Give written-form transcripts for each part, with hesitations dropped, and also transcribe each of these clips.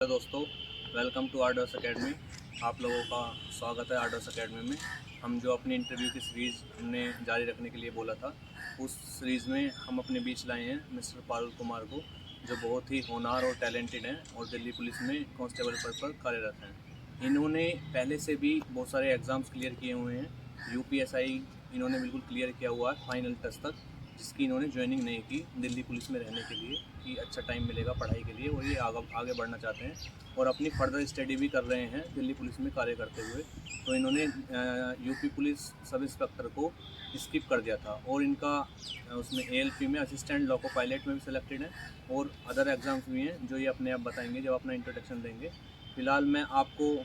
Hello दोस्तों, welcome to orders academy. आप लोगों का स्वागत है आर्डर्स एकेडमी में। हम जो अपनी इंटरव्यू की सीरीज़ हमने जारी रखने के लिए बोला था, उस सीरीज़ में हम अपने बीच लाए हैं मिस्टर पारुल कुमार को, जो बहुत ही होनहार और टैलेंटेड हैं और दिल्ली पुलिस में कांस्टेबल पद पर कार्यरत हैं। इन्होंने पहले से भी बहुत सारे एग्ज़ाम्स क्लियर किए हुए हैं। यूपीएसआई इन्होंने बिल्कुल क्लियर किया हुआ है फाइनल टेस्ट तक, जिसकी इन्होंने ज्वाइनिंग नहीं की दिल्ली पुलिस में रहने के लिए कि अच्छा टाइम मिलेगा पढ़ाई के लिए, और ये आगे बढ़ना चाहते हैं और अपनी फर्दर स्टडी भी कर रहे हैं दिल्ली पुलिस में कार्य करते हुए। तो इन्होंने यूपी पुलिस सब इंस्पेक्टर को स्किप कर दिया था और इनका उसमें एएलपी में असिस्टेंट लोको पायलट में भी सिलेक्टेड है और अदर एग्ज़ाम्स भी हैं जो ये अपने आप बताएंगे जब अपना इंट्रोडक्शन देंगे। फ़िलहाल मैं आपको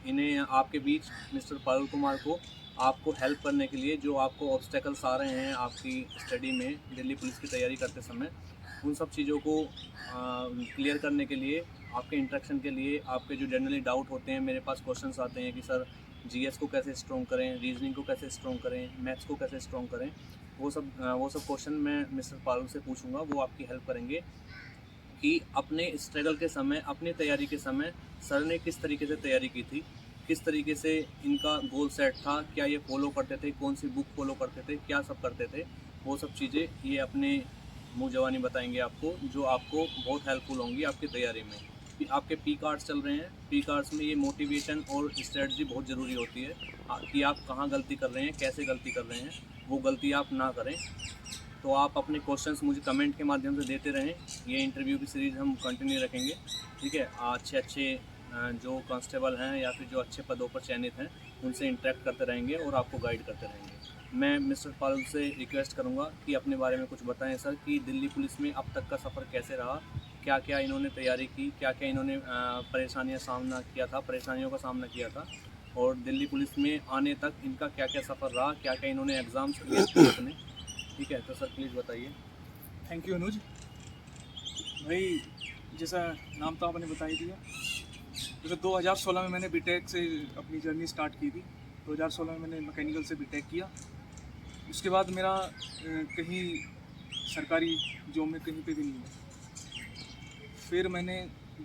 इन्हें आपके बीच मिस्टर पारुल कुमार को आपको हेल्प करने के लिए, जो आपको ऑब्स्टेकल्स आ रहे हैं आपकी स्टडी में दिल्ली पुलिस की तैयारी करते समय, उन सब चीज़ों को क्लियर करने के लिए, आपके इंट्रैक्शन के लिए, आपके जो जनरली डाउट होते हैं, मेरे पास क्वेश्चंस आते हैं कि सर जीएस को कैसे स्ट्रॉन्ग करें, रीजनिंग को कैसे स्ट्रॉन्ग करें, मैथ्स को कैसे स्ट्रॉन्ग करें, वो सब क्वेश्चन मैं मिस्टर पारुल से पूछूंगा। वो आपकी हेल्प करेंगे कि अपने स्ट्रगल के समय, अपनी तैयारी के समय सर ने किस तरीके से तैयारी की थी, किस तरीके से इनका गोल सेट था, क्या ये फॉलो करते थे, कौन सी बुक फॉलो करते थे, क्या सब करते थे, वो सब चीज़ें ये अपने मुँह ज़बानी बताएंगे आपको, जो आपको बहुत हेल्पफुल होंगी आपकी तैयारी में। आपके पी कार्ड्स चल रहे हैं, पी कार्ड्स में ये मोटिवेशन और स्ट्रेटजी बहुत ज़रूरी होती है कि आप कहाँ गलती कर रहे हैं, कैसे गलती कर रहे हैं, वो गलती आप ना करें। तो आप अपने क्वेश्चंस मुझे कमेंट के माध्यम से देते रहें। ये इंटरव्यू की सीरीज़ हम कंटिन्यू रखेंगे, ठीक है। अच्छे जो कांस्टेबल हैं या फिर जो अच्छे पदों पर चयनित हैं, उनसे इंटरेक्ट करते रहेंगे और आपको गाइड करते रहेंगे। मैं मिस्टर पारुल से रिक्वेस्ट करूंगा कि अपने बारे में कुछ बताएं सर, कि दिल्ली पुलिस में अब तक का सफ़र कैसे रहा, क्या क्या इन्होंने तैयारी की, क्या क्या इन्होंने परेशानियों का सामना किया था, और दिल्ली पुलिस में आने तक इनका क्या क्या सफ़र रहा, क्या क्या इन्होंने एग्ज़ाम्स क्लियर किए अपने। ठीक है, तो सर प्लीज़ बताइए। थैंक यू अनुज भाई। जैसा नाम तो आपने बता ही दिया। जैसे 2016 में मैंने बीटेक से अपनी जर्नी स्टार्ट की थी। 2016 में मैंने मैकेनिकल से बीटेक किया। उसके बाद मेरा कहीं सरकारी जॉब में कहीं पे भी नहीं हुआ। फिर मैंने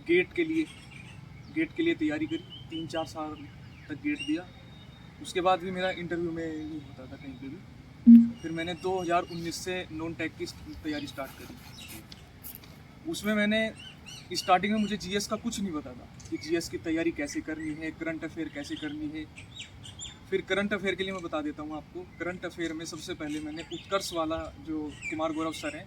गेट के लिए तैयारी करी, 3-4 साल तक गेट दिया। उसके बाद भी मेरा इंटरव्यू में नहीं होता था कहीं पे भी। फिर मैंने 2019 से नॉन टेक की तैयारी स्टार्ट करी। उसमें मैंने स्टार्टिंग में मुझे जीएस का कुछ नहीं पता था कि जीएस की तैयारी कैसे करनी है, करंट अफेयर कैसे करनी है। फिर करंट अफेयर के लिए मैं बता देता हूँ आपको। करंट अफेयर में सबसे पहले मैंने उत्कर्ष वाला, जो कुमार गौरव सर हैं,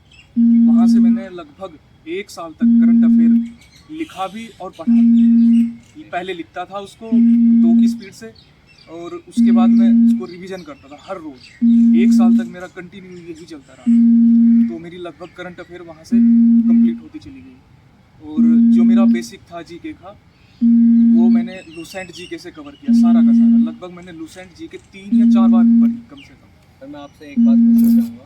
वहाँ से मैंने लगभग 1 साल तक करंट अफेयर लिखा भी और पढ़ा भी। पहले लिखता था उसको 2 की स्पीड से, और उसके बाद मैं उसको रिवीजन करता था हर रोज़। 1 साल तक मेरा कंटिन्यू यही चलता रहा। तो मेरी लगभग करंट अफेयर वहाँ से कंप्लीट होती चली गई। और जो मेरा बेसिक था जीके का, वो मैंने लूसेंट जीके से कवर किया सारा का सारा। लगभग मैंने लूसेंट जीके 3 या 4 बार पढ़ी कम से कम। सर मैं आपसे एक बात पूछना चाहूँगा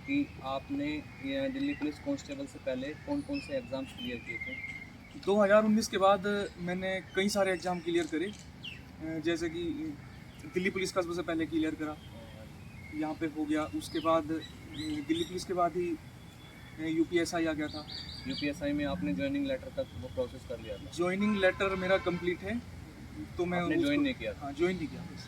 कि आपने ये दिल्ली पुलिस कांस्टेबल से पहले कौन कौन से एग्ज़ाम्स क्लियर किए थे? 2019 के बाद मैंने कई सारे एग्ज़ाम क्लियर करे। जैसे कि दिल्ली पुलिस का सबसे पहले क्लियर करा, यहाँ पे हो गया। उसके बाद दिल्ली पुलिस के बाद ही यूपीएसआई आ गया था। यूपीएसआई में आपने ज्वाइनिंग लेटर तक वो प्रोसेस कर लिया था? ज्वाइनिंग लेटर मेरा कंप्लीट है, तो मैं आपने ज्वाइन नहीं किया था? हाँ, ज्वाइन नहीं किया बस।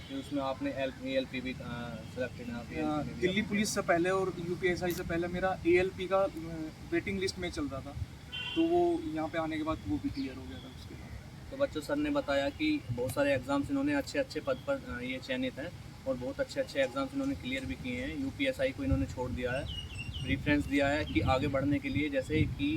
फिर उसमें आपने एएलपी भी सेलेक्टेड है? आप दिल्ली पुलिस से पहले और यूपीएसआई से पहले मेरा एएलपी का वेटिंग लिस्ट में चल रहा था, तो वो यहाँ पे आने के बाद वो भी क्लियर हो गया था उसके बाद। तो बच्चों, सर ने बताया कि बहुत सारे एग्ज़ाम्स इन्होंने अच्छे पद पर ये चयनित हैं और बहुत अच्छे एग्ज़ाम्स इन्होंने क्लियर भी किए हैं। यूपीएसआई को इन्होंने छोड़ दिया है, प्रेफरेंस दिया है कि आगे बढ़ने के लिए, जैसे कि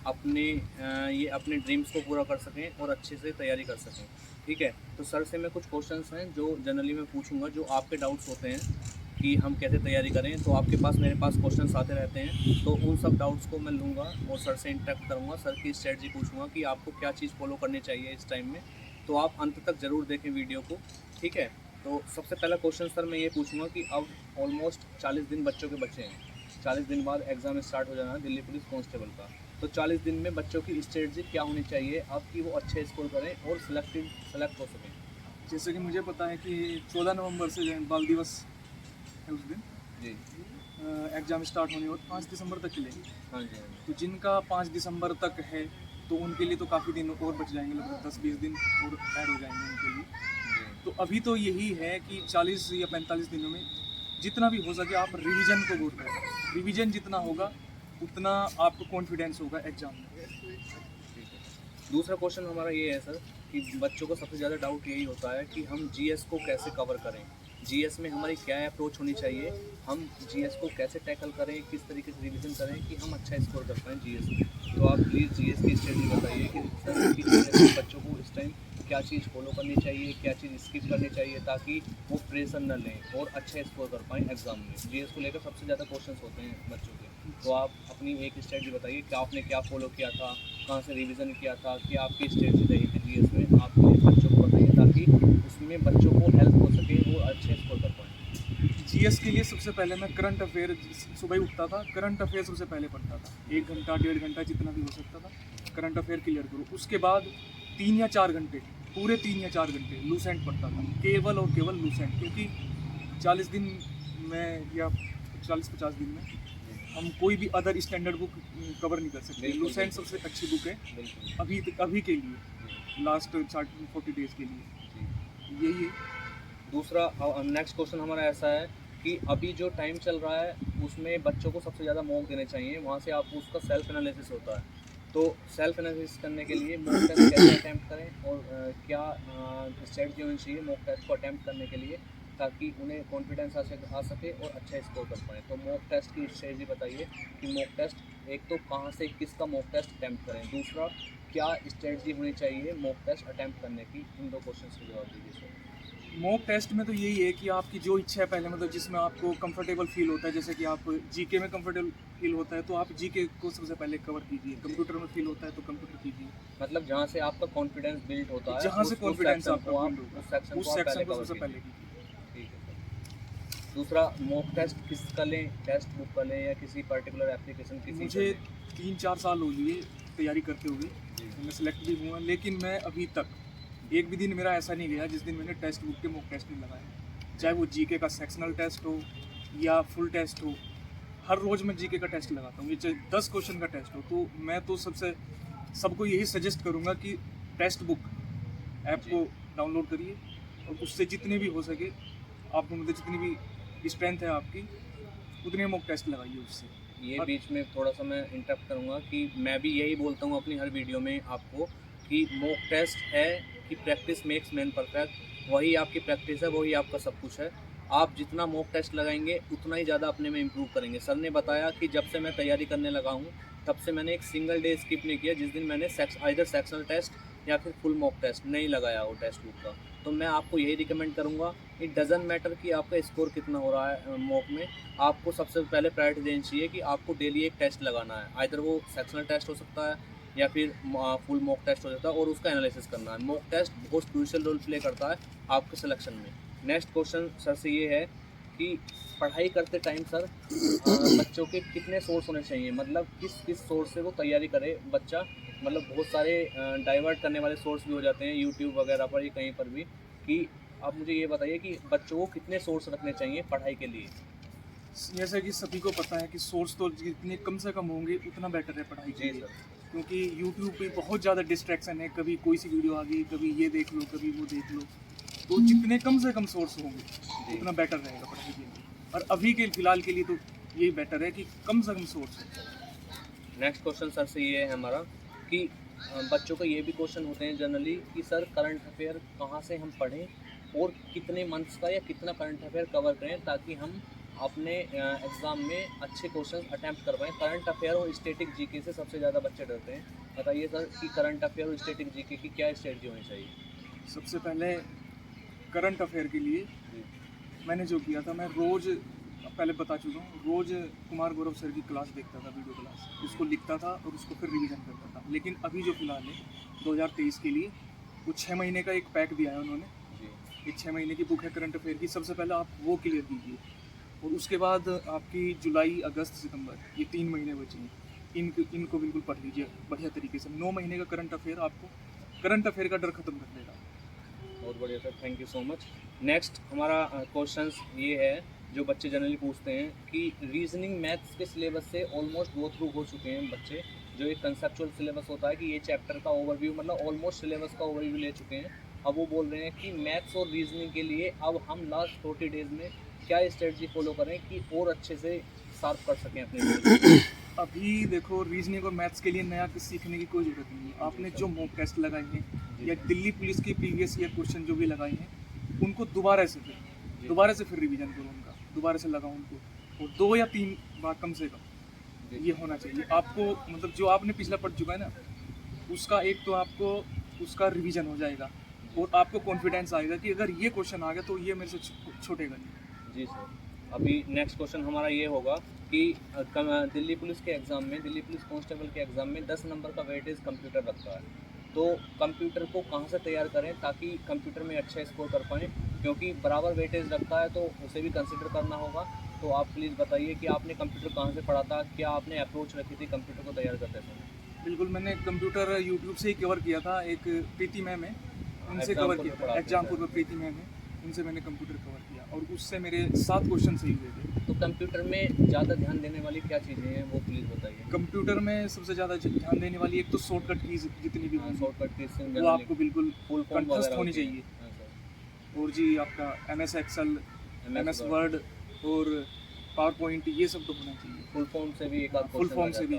ये अपने ड्रीम्स को पूरा कर सकें और अच्छे से तैयारी कर सकें। ठीक है, तो सर से मैं कुछ क्वेश्चंस हैं जो जनरली मैं पूछूंगा, जो आपके डाउट्स होते हैं कि हम कैसे तैयारी करें, तो आपके पास मेरे पास क्वेश्चंस आते रहते हैं, तो उन सब डाउट्स को मैं लूँगा और सर से इंटरेक्ट करूँगा, सर की स्ट्रेटजी पूछूंगा कि आपको क्या चीज़ फॉलो करनी चाहिए इस टाइम में। तो आप अंत तक ज़रूर देखें वीडियो को, ठीक है। तो सबसे पहला क्वेश्चन सर मैं ये पूछूंगा कि अब ऑलमोस्ट 40 दिन बच्चों के बचे हैं, 40 दिन बाद एग्ज़ाम स्टार्ट हो जाना है दिल्ली पुलिस कांस्टेबल का। तो 40 दिन में बच्चों की स्ट्रेटजी क्या होनी चाहिए अब कि वो अच्छे स्कोर करें और सेलेक्ट हो सकें? जैसे कि मुझे पता है कि 14 नवंबर से बाल दिवस है उस दिन जी। एग्ज़ाम स्टार्ट होने और 5 दिसंबर तक चलेंगे। हाँ जी, हाँ जी। तो जिनका 5 दिसंबर तक है, तो उनके लिए तो काफ़ी दिन और बच जाएंगे, लगभग 10-20 दिन और ऐड हो जाएंगे उनके लिए। तो अभी तो यही है कि 40 या 45 दिनों में जितना भी हो सके आप रिवीजन को गौर करें। रिवीजन जितना होगा उतना आपको कॉन्फिडेंस होगा एग्ज़ाम में। दूसरा क्वेश्चन हमारा ये है सर कि बच्चों को सबसे ज़्यादा डाउट यही होता है कि हम जीएस को कैसे कवर करें, जीएस में हमारी क्या अप्रोच होनी चाहिए, हम जीएस को कैसे टैकल करें, किस तरीके से रिवीजन करें कि हम अच्छा स्कोर कर पाएँ जीएस में। तो आप प्लीज़ जीएस की स्ट्रेटजी बताइए कि सर कि GS बच्चों को इस टाइम क्या चीज़ फॉलो करनी चाहिए, क्या चीज़ स्किप करनी चाहिए ताकि वो प्रेशर न लें और अच्छा स्कोर कर पाएँ एग्ज़ाम में। जीएस को लेकर सबसे ज़्यादा क्वेश्चंस होते हैं बच्चों के। तो आप अपनी एक स्ट्रेटजी बताइए कि आपने क्या फॉलो किया था, कहाँ से रिवीजन किया था, कि आपकी स्ट्रेटजी रही थी जीएस में, आप बच्चों को बताइए ताकि उसमें बच्चों को हेल्प हो सके, वो अच्छे स्कोर कर पाएँ। जीएस के लिए सबसे पहले मैं करंट अफेयर सुबह ही उठता था, करंट अफेयर सबसे पहले पढ़ता था, 1 घंटा 1.5 घंटा जितना भी हो सकता था करंट अफेयर क्लियर करो। उसके बाद 3 या 4 घंटे, पूरे 3 या 4 घंटे लूसेंट पढ़ता था, केवल और केवल लूसेंट, क्योंकि 40 दिन में या 40-50 दिन में हम कोई भी अदर स्टैंडर्ड बुक कवर नहीं कर सकते। बिल्कुल, लूसेंट बिल्कुल। सबसे अच्छी बुक है बिल्कुल। अभी के लिए, लास्ट 40 डेज के लिए यही है। दूसरा नेक्स्ट क्वेश्चन हमारा ऐसा है कि अभी जो टाइम चल रहा है उसमें बच्चों को सबसे ज़्यादा मॉक देने चाहिए, वहाँ से आप उसका सेल्फ एनालिसिस होता है। तो सेल्फ एनालिसिस करने के लिए मॉक टेस्ट कैसे अटैम्प्ट करें और क्या स्ट्रेटजी होनी चाहिए मॉक टेस्ट को अटैम्प्ट करने के लिए ताकि उन्हें कॉन्फिडेंस आ सके और अच्छा स्कोर कर पाएँ। तो मॉक टेस्ट की स्ट्रेटजी बताइए कि मॉक टेस्ट एक तो कहाँ से किसका मॉक टेस्ट अटैम्प्ट करें, दूसरा क्या स्ट्रेटजी होनी चाहिए मॉक टेस्ट अटैम्प्ट करने की। इन दो क्वेश्चन के जवाब दीजिए सर। मॉक टेस्ट में तो यही है कि आपकी जो इच्छा है पहले, मतलब जिसमें आपको कंफर्टेबल फील होता है, जैसे कि आप जीके में कंफर्टेबल फील होता है तो आप जीके को सबसे पहले कवर कीजिए, कंप्यूटर में फील होता है तो कंप्यूटर कीजिए, मतलब जहाँ से आपका कॉन्फिडेंस बिल्ड होता है जहाँ से कॉन्फिडेंस सेक्शन आपका को बिल्ड आप होगा उस सेक्शन को सबसे पहले कीजिए। ठीक है सर। दूसरा मॉक टेस्ट किसका लें, टेक्स्ट बुक का लें या किसी पर्टिकुलर एप्लीकेशन किसी का मुझे लें? 3-4 साल हो लिए तैयारी करते हुए, जी। मैं सेलेक्ट भी हुआ, लेकिन मैं अभी तक एक भी दिन मेरा ऐसा नहीं गया जिस दिन मैंने टेक्स्ट बुक के मॉक टेस्ट नहीं लगाए, चाहे वो जीके का सेक्शनल टेस्ट हो या फुल टेस्ट हो। हर रोज़ मैं जीके का टेस्ट लगाता हूँ, ये चाहे 10 क्वेश्चन का टेस्ट हो। तो मैं तो सबको यही सजेस्ट करूँगा कि टेक्स्ट बुक ऐप को डाउनलोड करिए और उससे जितने भी हो सके आप, मतलब जितनी भी स्ट्रेंथ है आपकी उतने मॉक टेस्ट लगाइए उससे। ये बीच में थोड़ा सा मैं इंटरप्ट करूँगा कि मैं भी यही बोलता हूँ अपनी हर वीडियो में आपको कि मॉक टेस्ट है कि प्रैक्टिस मेक्स मैन परफेक्ट। वही आपकी प्रैक्टिस है, वही आपका सब कुछ है। आप जितना मॉक टेस्ट लगाएंगे उतना ही ज़्यादा अपने में इम्प्रूव करेंगे। सर ने बताया कि जब से मैं तैयारी करने लगा हूँ तब से मैंने एक सिंगल डे स्किप नहीं किया जिस दिन मैंने आइदर सेक्शनल टेस्ट या फिर फुल मॉक टेस्ट नहीं लगाया वो टेक्स्ट बुक का। तो मैं आपको यही रिकमेंड करूँगा, इट डज़न्ट मैटर कि आपका स्कोर कितना हो रहा है मॉक में, आपको सबसे पहले प्रायोरिटी देनी चाहिए कि आपको डेली एक टेस्ट लगाना है। आइदर वो सेक्शनल टेस्ट हो सकता है या फिर फुल मॉक टेस्ट हो सकता है और उसका एनालिसिस करना है। मॉक टेस्ट बहुत क्रूशियल रोल प्ले करता है आपके सिलेक्शन में। नेक्स्ट क्वेश्चन सर से ये है कि पढ़ाई करते टाइम सर बच्चों के कितने सोर्स होने चाहिए, मतलब किस किस सोर्स से वो तैयारी करे बच्चा। मतलब बहुत सारे डाइवर्ट करने वाले सोर्स भी हो जाते हैं यूट्यूब वगैरह पर या कहीं पर भी, कि आप मुझे ये बताइए कि बच्चों को कितने सोर्स रखने चाहिए पढ़ाई के लिए। जैसे कि सभी को पता है कि सोर्स तो जितने कम से कम होंगे उतना बेटर है पढ़ाई के जी लिए, सर। क्योंकि यूट्यूब पे बहुत ज़्यादा डिस्ट्रैक्शन है, कभी कोई सी वीडियो आ गई, कभी ये देख लो, कभी वो देख लो। तो जितने कम से कम सोर्स होंगे उतना बेटर रहेगा पढ़ाई के लिए, और अभी के फिलहाल के लिए तो यही बेटर है कि कम से कम सोर्स हो। नेक्स्ट क्वेश्चन सर से ये है हमारा कि बच्चों का ये भी क्वेश्चन होते हैं जनरली कि सर करंट अफेयर कहाँ से हम पढ़ें और कितने मंथ्स का या कितना करंट अफेयर कवर करें ताकि हम अपने एग्ज़ाम में अच्छे क्वेश्चन अटैम्प्ट कर पाएँ। करंट अफेयर और स्टैटिक जीके से सबसे ज़्यादा बच्चे डरते हैं। बताइए सर कि करंट अफेयर और स्टैटिक जीके की क्या स्ट्रेटजी होनी चाहिए। सबसे पहले करंट अफेयर के लिए मैंने जो किया था, मैं रोज़, पहले बता चुका हूँ, रोज़ कुमार गौरव सर की क्लास देखता था, वीडियो क्लास, उसको लिखता था और उसको फिर रिवीजन करता था। लेकिन अभी जो फिलहाल है 2023 के लिए वो 6 महीने का एक पैक दिया है उन्होंने, एक 6 महीने की बुक है करंट अफेयर की। सबसे पहले आप वो क्लियर कीजिए और उसके बाद आपकी जुलाई, अगस्त, सितंबर, ये 3 महीने बचे हैं, इनको बिल्कुल पढ़ लीजिए बढ़िया तरीके से। 9 महीने का करंट अफेयर आपको करंट अफेयर का डर खत्म कर देगा। बहुत बढ़िया sir, thank you so much. Next हमारा क्वेश्चन ये है जो बच्चे जनरली पूछते हैं कि रीजनिंग मैथ्स के सिलेबस से ऑलमोस्ट गो थ्रू हो चुके हैं बच्चे, जो एक कंसेप्चुअल सिलेबस होता है कि ये चैप्टर का ओवरव्यू मतलब ऑलमोस्ट सिलेबस का ओवरव्यू ले चुके हैं। अब वो बोल रहे हैं कि मैथ्स और रीजनिंग के लिए अब हम लास्ट 40 डेज़ में क्या स्ट्रेटजी फॉलो करें कि और अच्छे से शार्प कर सकें अपने अभी देखो, रीजनिंग और मैथ्स के लिए नया कुछ सीखने की कोई ज़रूरत नहीं है। आपने जो मॉक टेस्ट लगाए हैं या दिल्ली पुलिस की प्रीवियस ईयर क्वेश्चन जो भी लगाए हैं, उनको दोबारा से फिर रिवीजन करो उनका, दोबारा से लगाओ उनको, और 2 या 3 बार कम से कम ये होना चाहिए आपको। मतलब जो आपने पिछला पढ़ चुका है ना, उसका एक तो आपको उसका रिवीजन हो जाएगा और आपको कॉन्फिडेंस आएगा कि अगर ये क्वेश्चन आ गया तो ये मेरे से छूटेगा नहीं। जी सर। अभी नेक्स्ट क्वेश्चन हमारा ये होगा कि दिल्ली पुलिस के एग्ज़ाम में, दिल्ली पुलिस कांस्टेबल के एग्ज़ाम में 10 नंबर का वेटेज कंप्यूटर रखता है, तो कंप्यूटर को कहाँ से तैयार करें ताकि कंप्यूटर में अच्छा स्कोर कर पाएँ, क्योंकि बराबर वेटेज रखता है तो उसे भी कंसिडर करना होगा। तो आप प्लीज़ बताइए कि आपने कंप्यूटर कहाँ से पढ़ा था, क्या आपने अप्रोच रखी थी कंप्यूटर को तैयार करते समय? बिल्कुल, मैंने कंप्यूटर यूट्यूब से ही कवर किया था। एक प्रीति मैम है, उनसे कवर किया था। एग्जामपुर में प्रीति मैम है, उनसे मैंने कंप्यूटर कवर किया और उससे मेरे 7 क्वेश्चन सही हुए थे। तो कंप्यूटर में ज़्यादा ध्यान देने वाली क्या चीज़ें हैं वो प्लीज़ बताइए। कंप्यूटर में सबसे ज़्यादा ध्यान देने वाली एक तो शॉर्टकट कीज जितनी भी होंगी, शॉर्टकट कीज़ वो आपको बिल्कुल फुल फॉर्म कंठस्थ होनी चाहिए। और जी आपका MS एक्सेल, MS वर्ड और पावर पॉइंट, ये सब तो होना चाहिए। फुल फॉर्म से भी एक आध फुल फॉर्म से भी,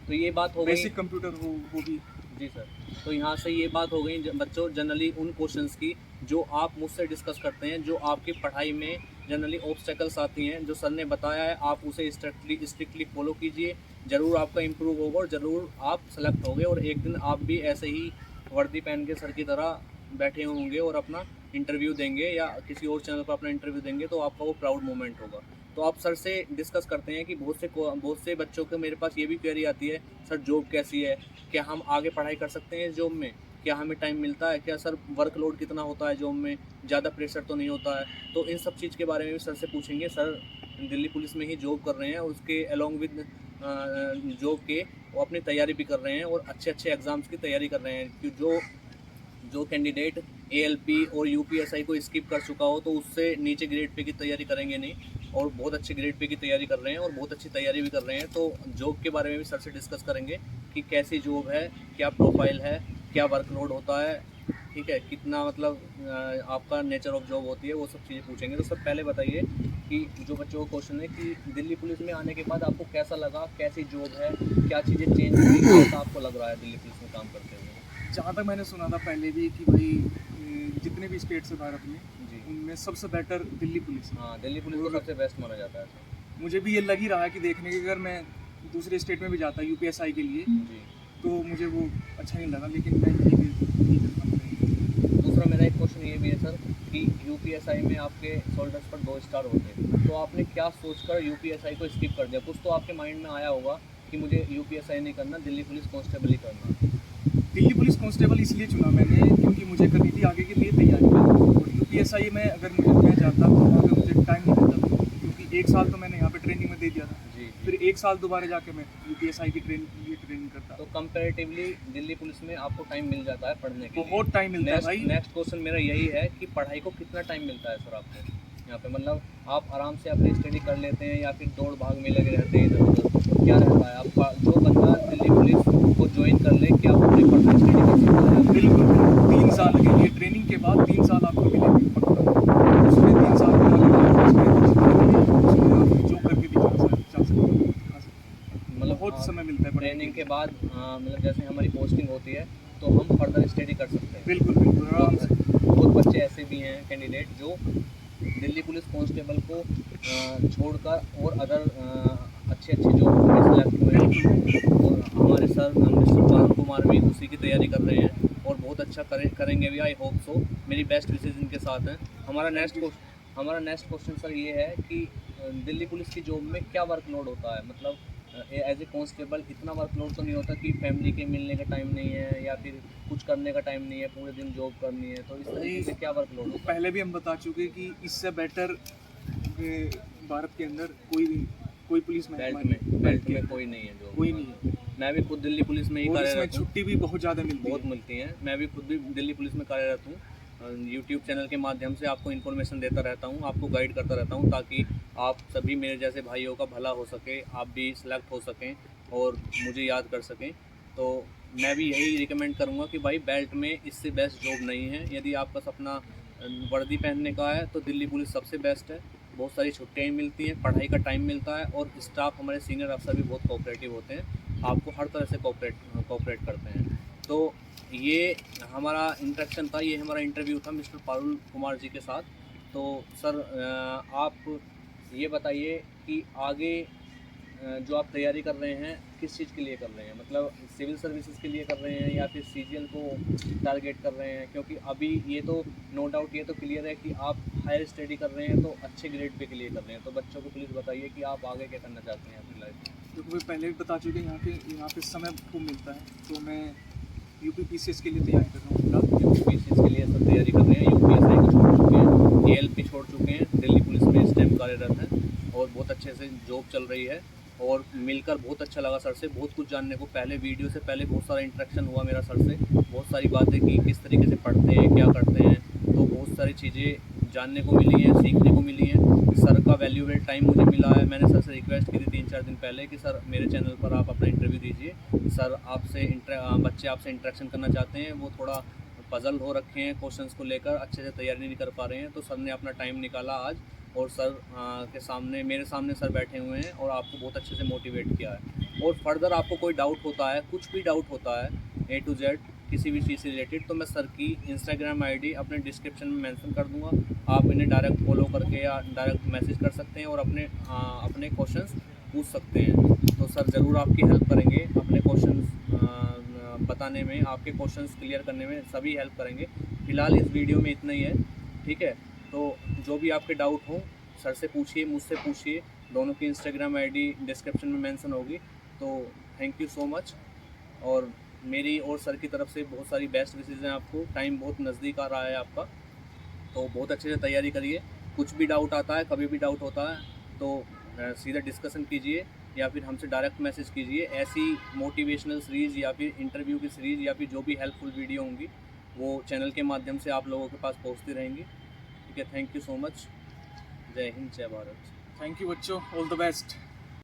तो ये बात हो गई बेसिक कंप्यूटर हो वो भी। जी सर। तो यहाँ से ये बात हो गई बच्चों जनरली उन क्वेश्चंस की जो आप मुझसे डिस्कस करते हैं, जो आपकी पढ़ाई में जनरली ऑब्स्टेकल्स आती हैं, जो सर ने बताया है आप उसे स्ट्रिक्टली फॉलो कीजिए, ज़रूर आपका इम्प्रूव होगा और ज़रूर आप सेलेक्ट होंगे और एक दिन आप भी ऐसे ही वर्दी पहन के सर की तरह बैठे होंगे और अपना इंटरव्यू देंगे या किसी और चैनल पर अपना इंटरव्यू देंगे, तो आपका वो प्राउड मोमेंट होगा। तो आप सर से डिस्कस करते हैं कि बहुत से बच्चों के मेरे पास ये भी क्वेरी आती है, सर जॉब कैसी है, क्या हम आगे पढ़ाई कर सकते हैं इस जॉब में, क्या हमें टाइम मिलता है, क्या सर वर्कलोड कितना होता है जॉब में, ज़्यादा प्रेशर तो नहीं होता है। तो इन सब चीज़ के बारे में भी सर से पूछेंगे। सर दिल्ली पुलिस में ही जॉब कर रहे हैं, उसके अलॉन्ग विद जॉब के वो अपनी तैयारी भी कर रहे हैं और अच्छे एग्ज़ाम्स की तैयारी कर रहे हैं। कि जो कैंडिडेट ALP और UPSI को स्किप कर चुका हो तो उससे नीचे ग्रेड पे की तैयारी करेंगे नहीं, और बहुत अच्छे ग्रेड पे की तैयारी कर रहे हैं और बहुत अच्छी तैयारी भी कर रहे हैं। तो जॉब के बारे में भी सर से डिस्कस करेंगे कि कैसी जॉब है, क्या प्रोफाइल है, क्या वर्कलोड होता है, ठीक है, कितना मतलब आपका नेचर ऑफ जॉब होती है, वो सब चीज़ें पूछेंगे। तो सर पहले बताइए कि जो बच्चों का क्वेश्चन है कि दिल्ली पुलिस में आने के बाद आपको कैसा लगा, कैसी जॉब है, क्या चीज़ें चेंज हुई, कैसा आपको लग रहा है दिल्ली पुलिस में काम करते हुए? जहाँ तक मैंने सुना था पहले भी कि भाई जितने भी स्टेट से भारत में जी, उनमें सबसे बेटर दिल्ली पुलिस है। हाँ, दिल्ली पुलिस को सबसे बेस्ट माना जाता है सर। मुझे भी ये लग ही रहा है कि देखने के, अगर मैं दूसरे स्टेट में भी जाता UPSI के लिए जी। तो मुझे वो अच्छा नहीं लगा, लेकिन मैं यही करता। दूसरा मेरा एक क्वेश्चन ये भी है सर कि UPSI में आपके शोल्डर्स पर 2 स्टार होते हैं, तो आपने क्या सोचकर UPSI को स्किप कर दिया? कुछ तो आपके माइंड में आया होगा कि मुझे UPSI नहीं करना, दिल्ली पुलिस कांस्टेबल ही करना। दिल्ली पुलिस कांस्टेबल इसलिए चुना मैंने क्योंकि मुझे करनी थी आगे के लिए तैयारी, और UPSI में अगर मैं जाता तो वहाँ पर मुझे टाइम नहीं मिलता, क्योंकि 1 साल तो मैंने यहाँ पे ट्रेनिंग में दे दिया था। जी। फिर 1 साल दोबारा जाके मैं UPSI की ट्रेनिंग करता। तो कंपैरेटिवली दिल्ली पुलिस में आपको टाइम मिल जाता है पढ़ने के लिए? बहुत टाइम मिलता है भाई। नेक्स्ट क्वेश्चन मेरा यही है कि पढ़ाई को कितना टाइम मिलता है सर आपको यहाँ पे? मतलब आप आराम से अपनी स्टडी कर लेते हैं या फिर दौड़ भाग में लगे रहते हैं इधर उधर, क्या रहता है आपका? जो बंदा दिल्ली पुलिस को ज्वाइन कर ले, क्या वो अपनी पढ़ाई स्टडी कर सकता है? बिल्कुल, 3 साल के लिए ट्रेनिंग के बाद 3 साल आपको मिलेंगे पक्का। उसमें 3 साल में जो करके दिखा सकते हैं, मतलब बहुत समय मिलता है ट्रेनिंग के बाद मतलब जैसे हमारी पोस्टिंग होती है तो हम फर्दर स्टडी कर सकते हैं। बिल्कुल आराम से। बहुत बच्चे ऐसे भी हैं कैंडिडेट जो दिल्ली पुलिस कांस्टेबल को छोड़कर और अदर अच्छे जॉब में सेलेक्ट हुए हैं, और हमारे सर मिस्टर पारुल कुमार भी उसी की तैयारी कर रहे हैं और बहुत अच्छा करेंगे भी, आई होप सो। मेरी बेस्ट विशेज़ इनके साथ हैं। हमारा नेक्स्ट क्वेश्चन सर ये है कि दिल्ली पुलिस की जॉब में क्या वर्कलोड होता है? मतलब एज ए कांस्टेबल इतना वर्कलोड तो नहीं होता कि फैमिली के मिलने का टाइम नहीं है या फिर कुछ करने का टाइम नहीं है, पूरे दिन जॉब करनी है, तो इस तरीके से क्या वर्कलोड होता है? पहले भी हम बता चुके कि इससे बेटर भारत के अंदर कोई पुलिस बेल्ट में कोई नहीं है जो, कोई नहीं है। मैं भी खुद दिल्ली पुलिस में ही कार्यरत हूँ। छुट्टी भी बहुत ज़्यादा मिलती है। बहुत मिलती हैं। मैं भी खुद भी दिल्ली पुलिस में कार्यरत हूँ। यूट्यूब चैनल के माध्यम से आपको इन्फॉर्मेशन देता रहता हूँ, आपको गाइड करता रहता हूँ, ताकि आप सभी मेरे जैसे भाइयों का भला हो सके, आप भी सिलेक्ट हो सकें और मुझे याद कर सकें। तो मैं भी यही रिकमेंड करूँगा कि भाई बेल्ट में इससे बेस्ट जॉब नहीं है। यदि आपका सपना वर्दी पहनने का है तो दिल्ली पुलिस सबसे बेस्ट है। बहुत सारी छुट्टियाँ मिलती हैं, पढ़ाई का टाइम मिलता है और स्टाफ हमारे सीनियर अफसर भी बहुत कोऑपरेटिव होते हैं, आपको हर तरह से कोऑपरेट करते हैं। तो ये हमारा इंटरेक्शन था, ये हमारा इंटरव्यू था मिस्टर पारुल कुमार जी के साथ। तो सर आप ये बताइए कि आगे जो आप तैयारी कर रहे हैं किस चीज़ के लिए कर रहे हैं, मतलब सिविल सर्विसेज के लिए कर रहे हैं या फिर सीजीएल को टारगेट कर रहे हैं? क्योंकि अभी ये तो नो डाउट ये तो क्लियर है कि आप हायर स्टडी कर रहे हैं तो अच्छे ग्रेड पे के लिए कर रहे हैं। तो बच्चों को प्लीज़ बताइए कि आप आगे क्या करना चाहते हैं अपनी लाइफ में। क्योंकि मैं पहले भी बता चुके हैं, यहाँ पे समय खूब मिलता है, तो मैं यूपी पीसीएस के लिए तैयारी कर रहा हूँ फिलहाल। यूपीएससी के लिए सब तैयारी कर रहे हैं, यूपीएससी को छोड़ चुके हैं, एएलपी छोड़ चुके हैं, दिल्ली पुलिस में इस टाइम कार्यरत हैं और बहुत अच्छे से जॉब चल रही है। और मिलकर बहुत अच्छा लगा सर से, बहुत कुछ जानने को, पहले वीडियो से पहले बहुत सारा इंटरेक्शन हुआ मेरा सर से, बहुत सारी बातें की, किस तरीके से पढ़ते हैं, क्या करते हैं, तो बहुत सारी चीज़ें जानने को मिली हैं, सीखने को मिली हैं। सर का वैल्यूएबल टाइम मुझे मिला है। मैंने सर से रिक्वेस्ट की थी 3-4 दिन पहले कि सर मेरे चैनल पर आप अपना इंटरव्यू दीजिए, सर आपसे बच्चे आपसे इंटरेक्शन करना चाहते हैं, वो थोड़ा पजल हो रखे हैं क्वेश्चंस को लेकर, अच्छे से तैयारी नहीं कर पा रहे हैं। तो सर ने अपना टाइम निकाला आज और सर के सामने, मेरे सामने सर बैठे हुए हैं और आपको बहुत अच्छे से मोटिवेट किया है। और फर्दर आपको कोई डाउट होता है, कुछ भी डाउट होता है A to Z किसी भी चीज़ से रिलेटेड, तो मैं सर की इंस्टाग्राम आईडी अपने डिस्क्रिप्शन में मेंशन कर दूंगा, आप इन्हें डायरेक्ट फॉलो करके या डायरेक्ट मैसेज कर सकते हैं और अपने क्वेश्चंस पूछ सकते हैं। तो सर ज़रूर आपकी हेल्प करेंगे अपने क्वेश्चंस बताने में, आपके क्वेश्चंस क्लियर करने में सभी हेल्प करेंगे। फ़िलहाल इस वीडियो में इतना ही है, ठीक है। तो जो भी आपके डाउट हो सर से पूछिए, मुझसे पूछिए, दोनों की इंस्टाग्राम आईडी डिस्क्रिप्शन में मेंशन होगी। तो थैंक यू सो मच। और मेरी और सर की तरफ से बहुत सारी बेस्ट विशेज़ हैं आपको। टाइम बहुत नज़दीक आ रहा है आपका, तो बहुत अच्छे से तैयारी करिए। कुछ भी डाउट आता है, कभी भी डाउट होता है तो सीधा डिस्कशन कीजिए या फिर हमसे डायरेक्ट मैसेज कीजिए। ऐसी मोटिवेशनल सीरीज़ या फिर इंटरव्यू की सीरीज़ या फिर जो भी हेल्पफुल वीडियो होंगी वो चैनल के माध्यम से आप लोगों के पास पहुंचती रहेंगी, ठीक है। Thank you so much. जय हिंद, जय भारत। थैंक यू बच्चों, ऑल द बेस्ट।